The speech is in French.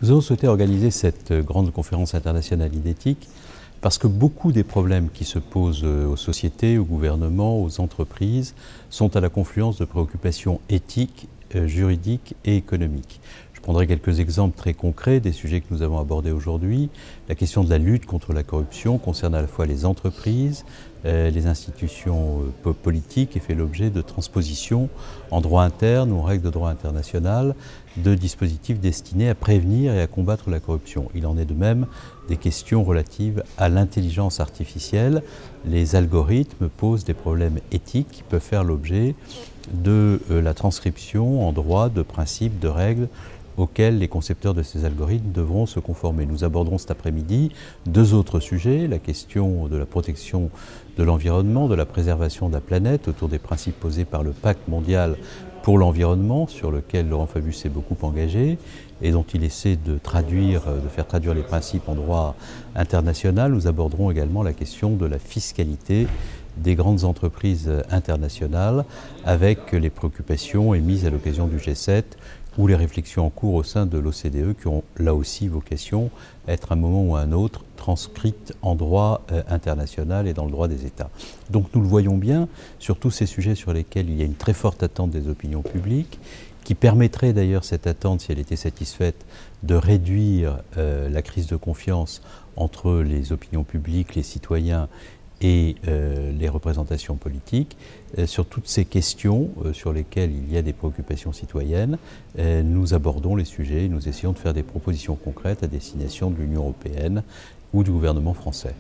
Nous avons souhaité organiser cette grande conférence internationale IDETIC parce que beaucoup des problèmes qui se posent aux sociétés, aux gouvernements, aux entreprises sont à la confluence de préoccupations éthiques, juridiques et économiques. Je prendrai quelques exemples très concrets des sujets que nous avons abordés aujourd'hui. La question de la lutte contre la corruption concerne à la fois les entreprises, les institutions politiques et fait l'objet de transpositions en droit interne ou en règles de droit international de dispositifs destinés à prévenir et à combattre la corruption. Il en est de même des questions relatives à l'intelligence artificielle. Les algorithmes posent des problèmes éthiques qui peuvent faire l'objet de la transcription en droit de principes, de règles auxquels les concepteurs de ces algorithmes devront se conformer. Nous aborderons cet après-midi deux autres sujets, la question de la protection de l'environnement, de la préservation de la planète, autour des principes posés par le Pacte mondial pour l'environnement, sur lequel Laurent Fabius s'est beaucoup engagé et dont il essaie de faire traduire les principes en droit international. Nous aborderons également la question de la fiscalité des grandes entreprises internationales avec les préoccupations émises à l'occasion du G7 ou les réflexions en cours au sein de l'OCDE qui ont là aussi vocation à être à un moment ou à un autre transcrites en droit international et dans le droit des États. Donc nous le voyons bien sur tous ces sujets sur lesquels il y a une très forte attente des opinions publiques, qui permettrait d'ailleurs cette attente, si elle était satisfaite, de réduire la crise de confiance entre les opinions publiques, les citoyens et les représentations politiques. Sur toutes ces questions sur lesquelles il y a des préoccupations citoyennes, nous abordons les sujets et nous essayons de faire des propositions concrètes à destination de l'Union européenne ou du gouvernement français.